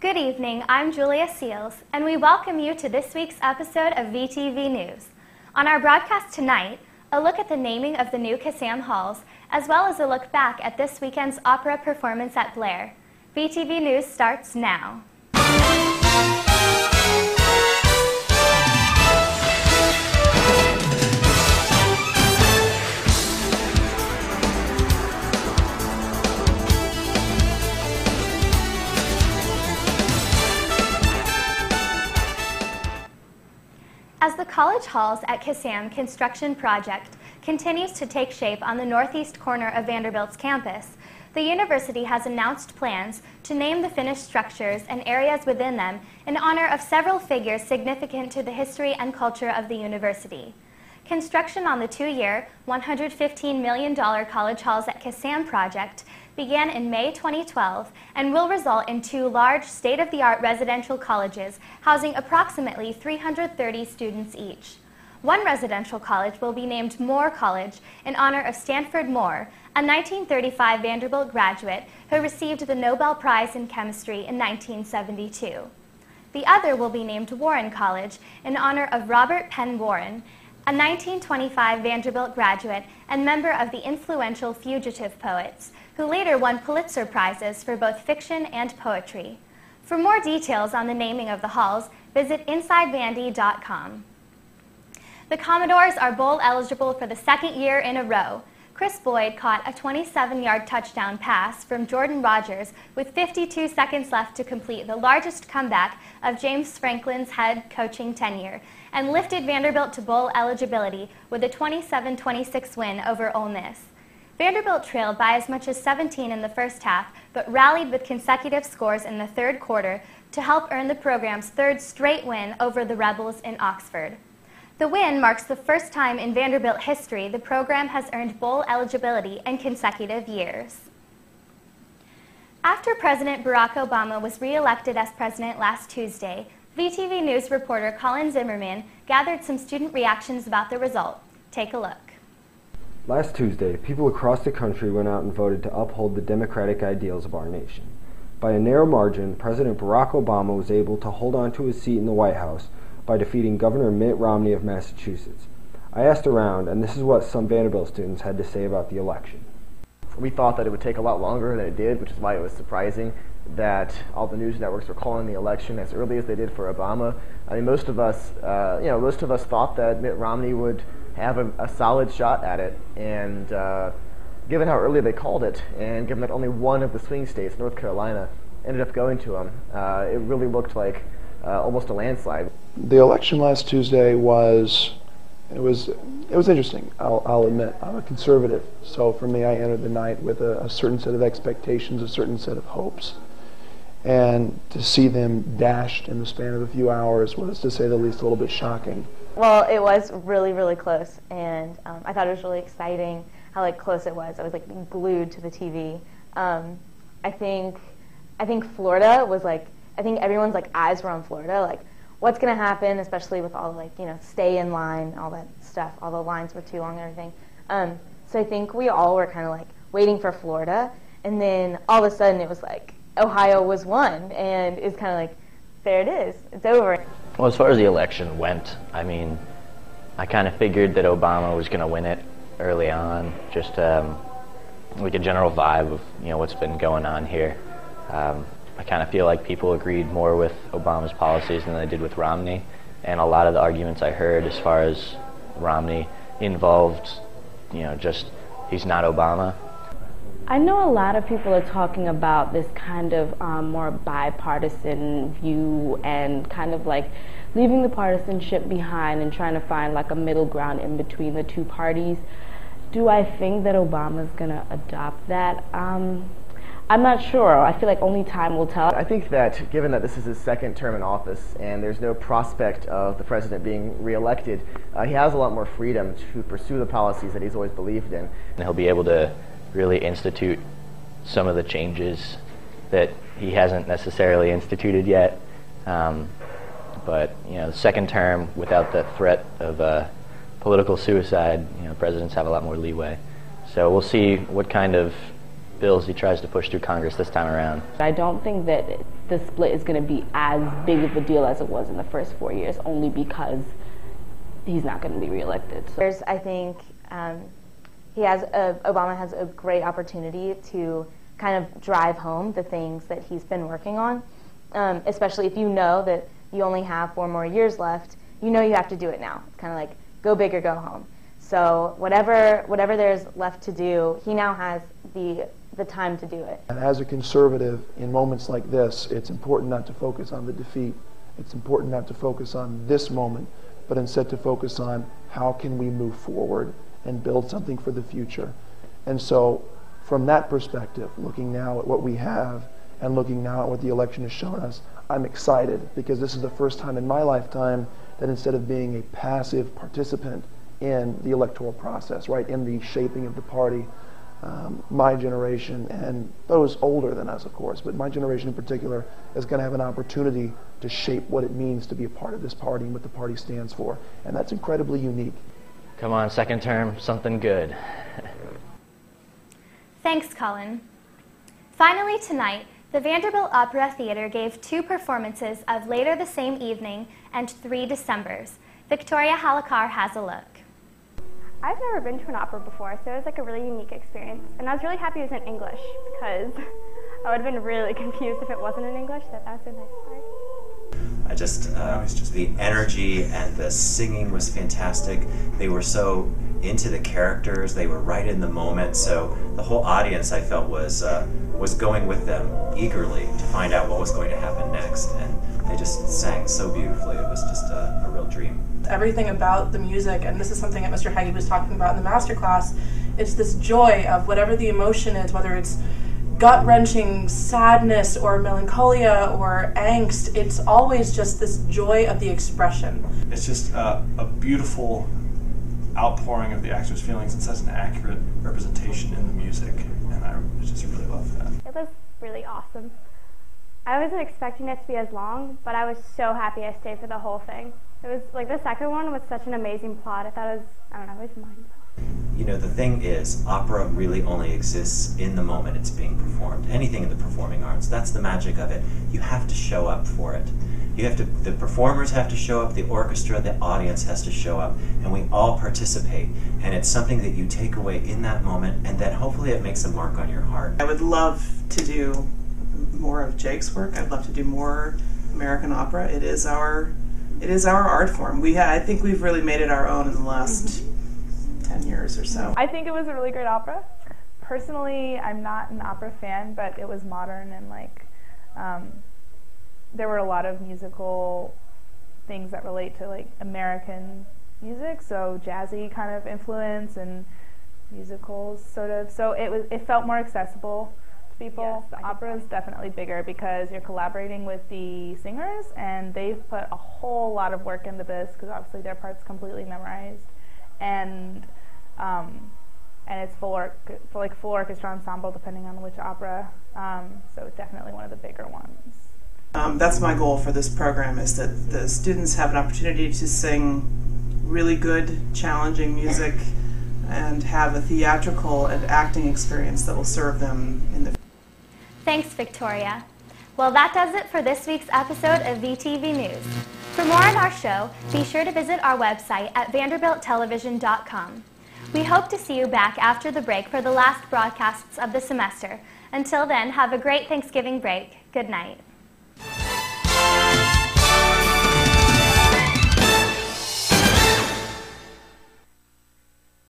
Good evening, I'm Julia Seals, and we welcome you to this week's episode of VTV News. On our broadcast tonight, a look at the naming of the new Kissam halls, as well as a look back at this weekend's opera performance at Blair. VTV News starts now. As the college halls at Kissam construction project continues to take shape on the northeast corner of Vanderbilt's campus, the university has announced plans to name the finished structures and areas within them in honor of several figures significant to the history and culture of the university. Construction on the two-year, $115 million college halls at Kissam project began in May 2012 and will result in two large state-of-the-art residential colleges housing approximately 330 students each. One residential college will be named Moore College in honor of Stanford Moore, a 1935 Vanderbilt graduate who received the Nobel Prize in Chemistry in 1972. The other will be named Warren College in honor of Robert Penn Warren, a 1925 Vanderbilt graduate and member of the influential Fugitive Poets, who later won Pulitzer Prizes for both fiction and poetry. For more details on the naming of the halls, visit InsideVandy.com. The Commodores are bowl eligible for the second year in a row. Chris Boyd caught a 27-yard touchdown pass from Jordan Rogers with 52 seconds left to complete the largest comeback of James Franklin's head coaching tenure and lifted Vanderbilt to bowl eligibility with a 27-26 win over Ole Miss. Vanderbilt trailed by as much as 17 in the first half, but rallied with consecutive scores in the third quarter to help earn the program's third straight win over the Rebels in Oxford. The win marks the first time in Vanderbilt history the program has earned bowl eligibility in consecutive years. After President Barack Obama was re-elected as president last Tuesday, VTV News reporter Colin Zimmerman gathered some student reactions about the result. Take a look. Last Tuesday, people across the country went out and voted to uphold the democratic ideals of our nation. By a narrow margin, President Barack Obama was able to hold on to his seat in the White House by defeating Governor Mitt Romney of Massachusetts. I asked around, and this is what some Vanderbilt students had to say about the election. We thought that it would take a lot longer than it did, which is why it was surprising that all the news networks were calling the election as early as they did for Obama. I mean, most of us thought that Mitt Romney would have a solid shot at it, and given how early they called it, and given that only one of the swing states, North Carolina, ended up going to him, it really looked like almost a landslide. The election last Tuesday was interesting. I'll admit, I'm a conservative, so for me, I entered the night with a certain set of expectations, a certain set of hopes, and to see them dashed in the span of a few hours was, to say the least, a little bit shocking. Well, it was really, really close, and I thought it was really exciting how close it was. I was glued to the TV. I think Florida was I think everyone's eyes were on Florida. What's going to happen, especially with all stay in line, all that stuff. All the lines were too long and everything. So I think we all were kind of waiting for Florida, and then all of a sudden it was Ohio was won, and it's kind of there it is, it's over. Well, as far as the election went, I mean, I kind of figured that Obama was going to win it early on, just a general vibe of what's been going on here. I kind of feel like people agreed more with Obama's policies than they did with Romney, and a lot of the arguments I heard as far as Romney involved, just he's not Obama. I know a lot of people are talking about this kind of more bipartisan view and kind of leaving the partisanship behind and trying to find a middle ground in between the two parties. Do I think that Obama's going to adopt that? I'm not sure. I feel only time will tell. I think that given that this is his second term in office and there's no prospect of the president being reelected, he has a lot more freedom to pursue the policies that he's always believed in. And he'll be able to really institute some of the changes that he hasn't necessarily instituted yet. But the second term, without the threat of political suicide, presidents have a lot more leeway. So we'll see what kind of bills he tries to push through Congress this time around. I don't think that the split is going to be as big of a deal as it was in the first 4 years, only because he's not going to be reelected. So. I think Obama has a great opportunity to kind of drive home the things that he's been working on, especially if you know that you only have 4 more years left. You know you have to do it now. It's kind of like go big or go home. So whatever there's left to do, he now has the time to do it. And as a conservative, in moments like this, it's important not to focus on the defeat. It's important not to focus on this moment, but instead to focus on how can we move forward and build something for the future. And so from that perspective, looking now at what we have and looking now at what the election has shown us, I'm excited because this is the first time in my lifetime that instead of being a passive participant in the electoral process, right, in the shaping of the party, my generation, and those older than us, of course, but my generation in particular, is going to have an opportunity to shape what it means to be a part of this party and what the party stands for. And that's incredibly unique. Come on, second term, something good. Thanks, Colin. Finally tonight, the Vanderbilt Opera Theater gave 2 performances of Later the Same Evening and 3 Decembers. Victoria Halakar has a look. I've never been to an opera before, so it was like a really unique experience. And I was really happy it was in English because I would have been really confused if it wasn't in English, so that was a nice part. The energy and the singing was fantastic. They were so into the characters, they were right in the moment, so the whole audience, I felt, was going with them eagerly to find out what was going to happen next, and they just sang so beautifully. It was just a real dream. Everything about the music, and this is something that Mr. Heggie was talking about in the masterclass, it's this joy of whatever the emotion is, whether it's gut-wrenching sadness or melancholia or angst, it's always just this joy of the expression. It's just a beautiful outpouring of the actor's feelings and such an accurate representation in the music, and I just really love that. It was really awesome. I wasn't expecting it to be as long, but I was so happy I stayed for the whole thing. It was like the second one was such an amazing plot. I thought it was, I don't know, it was mind-blowing. You know, the thing is, opera really only exists in the moment it's being performed. Anything in the performing arts, that's the magic of it. You have to show up for it. The performers have to show up, the orchestra, the audience has to show up, and we all participate. And it's something that you take away in that moment, and then hopefully it makes a mark on your heart. I would love to do more of Jake's work. I'd love to do more American opera. It is our art form. I think we've really made it our own in the last 10 years or so. I think it was a really great opera. Personally, I'm not an opera fan, but it was modern and there were a lot of musical things that relate to American music, so jazzy kind of influence and musicals sort of. So it felt more accessible to people. Yes, the opera is definitely bigger because you're collaborating with the singers, and they've put a whole lot of work into this because obviously their part's completely memorized, and it's full orchestra ensemble depending on which opera. So it's definitely one of the bigger ones. That's my goal for this program, is that the students have an opportunity to sing really good, challenging music and have a theatrical and acting experience that will serve them in the future. Thanks, Victoria. Well, that does it for this week's episode of VTV News. For more on our show, be sure to visit our website at vanderbilttelevision.com. We hope to see you back after the break for the last broadcasts of the semester. Until then, have a great Thanksgiving break. Good night.